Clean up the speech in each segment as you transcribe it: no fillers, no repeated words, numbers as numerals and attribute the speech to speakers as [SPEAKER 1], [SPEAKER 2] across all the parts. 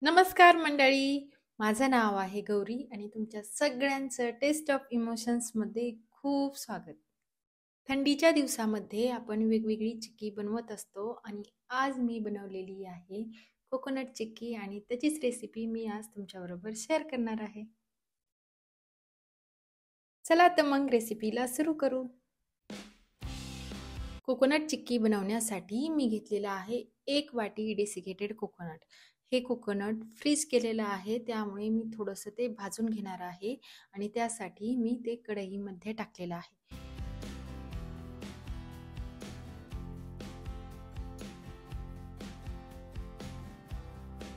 [SPEAKER 1] नमस्कार मंडळी. माझं नाव आहे गौरी आणि तुमच्या सगळ्यांचं टेस्ट ऑफ इमोशन्समध्ये खूप स्वागत. थंडीच्या दिवसामध्ये आपण वेगवेगळी चिक्की बनवत असतो आणि आज मी बनवलेली आहे कोकोनट चिक्की आणि त्याचीच रेसिपी मी आज तुमच्याबरोबर शेअर करणार आहे. चला तर मग रेसिपीला सुरू करू. कोकोनट चिक्की बनवण्यासाठी मी घेतलेला आहे 1 वाटी डेसिकेटेड कोकोनट. हे कोकोनट फ्रीज केलेलं आहे, त्यामुळे मी थोडंसं ते भाजून घेणार आहे आणि त्यासाठी मी ते कढईमध्ये टाकलेलं आहे.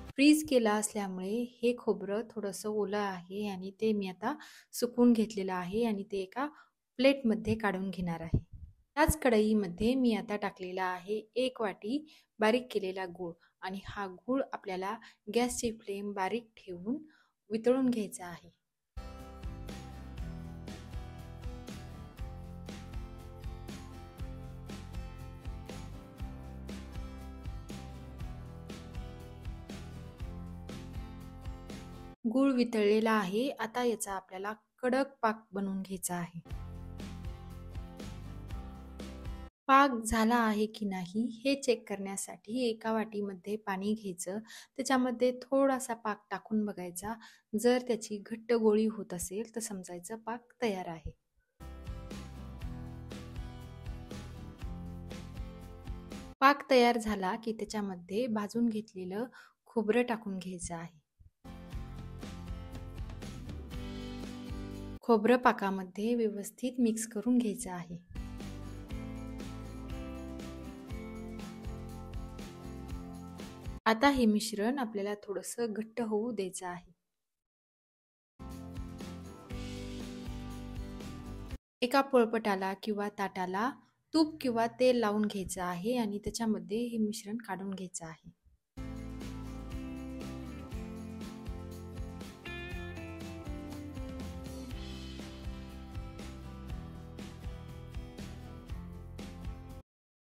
[SPEAKER 1] फ्रीज केलं असल्यामुळे हे खोबरं थोडंसं ओलं आहे आणि ते मी आता सुकवून घेतलेलं आहे आणि ते एका प्लेटमध्ये काढून घेणार आहे. त्याच कढईमध्ये मी आता टाकलेला आहे 1 वाटी बारीक केलेला गूळ आणि हा गूळ आपल्याला गॅसची फ्लेम बारीक ठेवून वितळून घ्यायचा आहे. गूळ वितळलेला आहे. आता याचा आपल्याला कडक पाक बनवून घ्यायचा आहे. पाक झाला आहे की नाही हे चेक करण्यासाठी एका वाटीमध्ये पाणी घ्यायचं. त्याच्यामध्ये थोडासा पाक टाकून बघायचा. जर त्याची घट्ट गोळी होत असेल तर समजायचं पाक तयार आहे. पाक तयार झाला की त्याच्यामध्ये भाजून घेतलेलं खोबरं टाकून घ्यायचं आहे. खोबरं पाकामध्ये व्यवस्थित मिक्स करून घ्यायचं आहे. आता हे मिश्रण आपल्याला थोडंसं घट्ट होऊ द्यायचं आहे. एका पोळपाटाला किंवा ताटाला तूप किंवा तेल लावून घ्यायचं आहे आणि त्याच्यामध्ये हे मिश्रण काढून घ्यायचं आहे.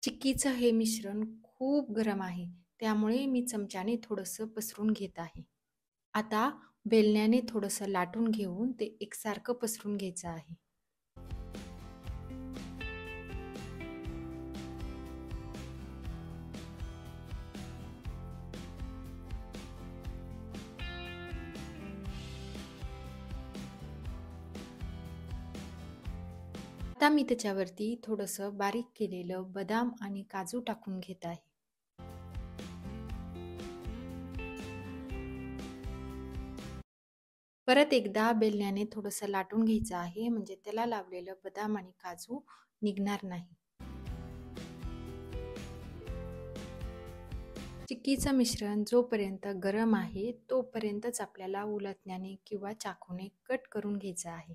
[SPEAKER 1] चिक्कीचं हे मिश्रण खूप गरम आहे, त्यामुळे मी चमच्याने थोडंसं पसरून घेत आहे. आता बेलण्याने थोडंसं लाटून घेऊन ते एकसारखं पसरून घ्यायचं आहे. आता मी त्याच्यावरती थोडंसं बारीक केलेलं बदाम आणि काजू टाकून घेत आहे. परत एकदा बेलण्याने थोडंसं लाटून घ्यायचं आहे, म्हणजे त्याला लावलेलं बदाम आणि काजू निघणार नाही. चिक्कीचं मिश्रण जोपर्यंत गरम आहे तोपर्यंतच आपल्याला उलटण्याने किंवा चाकूने कट करून घ्यायचं आहे.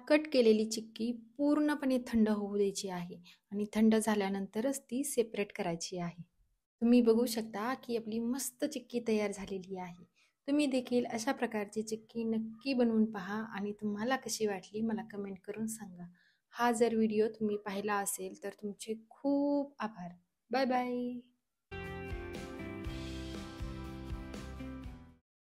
[SPEAKER 1] कट केलेली चिक्की पूर्णपणे थंड होऊ द्यायची आहे आणि थंड झाल्यानंतरच ती सेपरेट करायची आहे. तुम्ही बघू शकता की आपली मस्त चिक्की तयार झालेली आहे. तुम्ही देखील अशा प्रकारची चिक्की नक्की बनवून पहा आणि तुम्हाला कशी वाटली मला कमेंट करून सांगा. हा जर व्हिडिओ तुम्ही पाहिला असेल तर तुमचे खूप आभार. Bye bye.